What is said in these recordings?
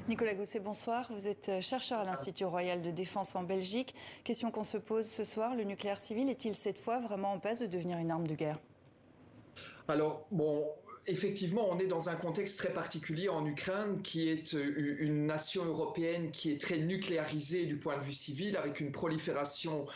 Nicolas Gosset, bonsoir. Vous êtes chercheur à l'Institut Royal de Défense en Belgique. Question qu'on se pose ce soir, le nucléaire civil est-il cette fois vraiment en passe de devenir une arme de guerre? Alors, bon, effectivement, on est dans un contexte très particulier en Ukraine, qui est une nation européenne qui est très nucléarisée du point de vue civil, avec une prolifération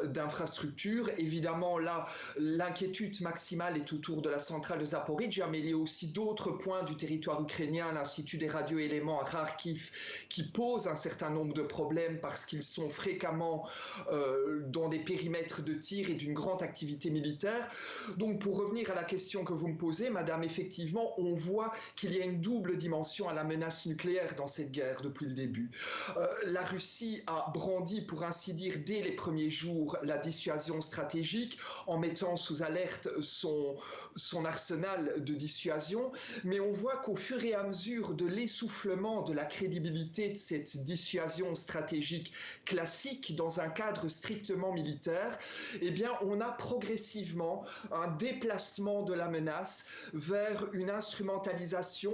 d'infrastructures. Évidemment, là, l'inquiétude maximale est autour de la centrale de Zaporijia, mais il y a aussi d'autres points du territoire ukrainien, l'Institut des radioéléments à Kharkiv, qui pose un certain nombre de problèmes parce qu'ils sont fréquemment dans des périmètres de tir et d'une grande activité militaire. Donc, pour revenir à la question que vous me posez, Madame, effectivement, on voit qu'il y a une double dimension à la menace nucléaire dans cette guerre depuis le début. La Russie a brandi, pour ainsi dire, dès les premiers jours, la dissuasion stratégique en mettant sous alerte son arsenal de dissuasion, mais on voit qu'au fur et à mesure de l'essoufflement de la crédibilité de cette dissuasion stratégique classique dans un cadre strictement militaire, eh bien, on a progressivement un déplacement de la menace vers une instrumentalisation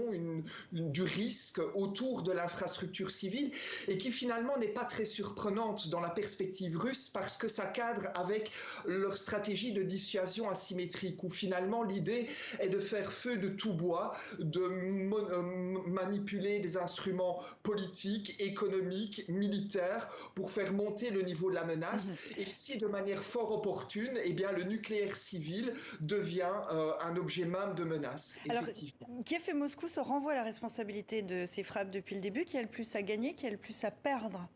du risque autour de l'infrastructure civile et qui finalement n'est pas très surprenante dans la perspective russe parce que ça cadre avec leur stratégie de dissuasion asymétrique où finalement l'idée est de faire feu de tout bois, de manipuler des instruments politiques, économiques, militaires pour faire monter le niveau de la menace. Et ici, de manière fort opportune, eh bien, le nucléaire civil devient un objet même de menace. Alors, Kiev et Moscou se renvoient à la responsabilité de ces frappes depuis le début. Qui a le plus à gagner, qui a le plus à perdre?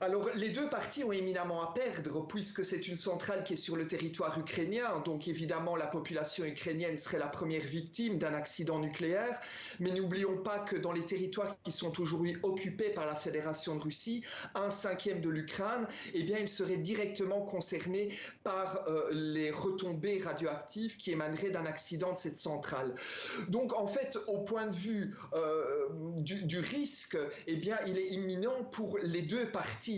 Alors, les deux parties ont éminemment à perdre, puisque c'est une centrale qui est sur le territoire ukrainien. Donc, évidemment, la population ukrainienne serait la première victime d'un accident nucléaire. Mais n'oublions pas que dans les territoires qui sont aujourd'hui occupés par la Fédération de Russie, 1/5 de l'Ukraine, eh bien, ils seraient directement concernés par les retombées radioactives qui émaneraient d'un accident de cette centrale. Donc, en fait, au point de vue du risque, eh bien, il est imminent pour les deux parties.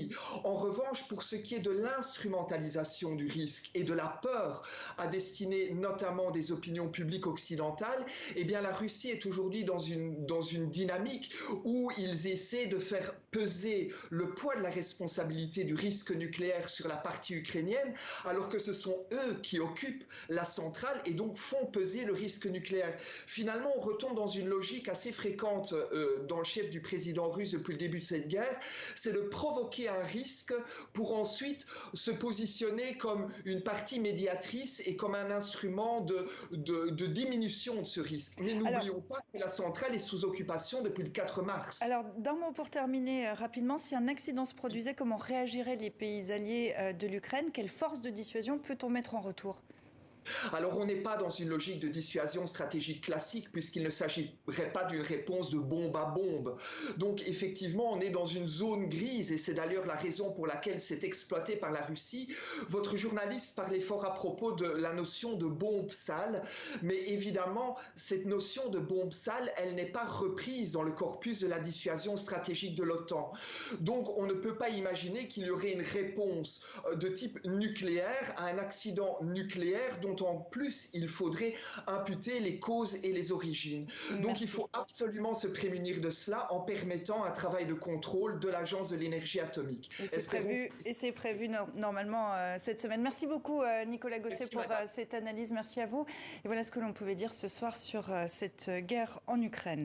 En revanche, pour ce qui est de l'instrumentalisation du risque et de la peur à destinée notamment des opinions publiques occidentales, eh bien la Russie est aujourd'hui dans une dynamique où ils essaient de faire peser le poids de la responsabilité du risque nucléaire sur la partie ukrainienne, alors que ce sont eux qui occupent la centrale et donc font peser le risque nucléaire. Finalement, on retombe dans une logique assez fréquente dans le chef du président russe depuis le début de cette guerre, c'est de provoquer un risque pour ensuite se positionner comme une partie médiatrice et comme un instrument de diminution de ce risque. Mais n'oublions pas que la centrale est sous occupation depuis le 4 mars. Alors, d'un mot pour terminer rapidement, si un accident se produisait, comment réagiraient les pays alliés de l'Ukraine? Quelle force de dissuasion peut-on mettre en retour? Alors on n'est pas dans une logique de dissuasion stratégique classique puisqu'il ne s'agirait pas d'une réponse de bombe à bombe. Donc effectivement on est dans une zone grise et c'est d'ailleurs la raison pour laquelle c'est exploité par la Russie. Votre journaliste parlait fort à propos de la notion de bombe sale, mais évidemment cette notion de bombe sale elle n'est pas reprise dans le corpus de la dissuasion stratégique de l'OTAN. Donc on ne peut pas imaginer qu'il y aurait une réponse de type nucléaire à un accident nucléaire dont en plus il faudrait imputer les causes et les origines. Donc il faut absolument se prémunir de cela en permettant un travail de contrôle de l'Agence de l'énergie atomique. Et c'est prévu normalement cette semaine. Merci beaucoup Nicolas Gosset pour cette analyse. Merci à vous. Et voilà ce que l'on pouvait dire ce soir sur cette guerre en Ukraine.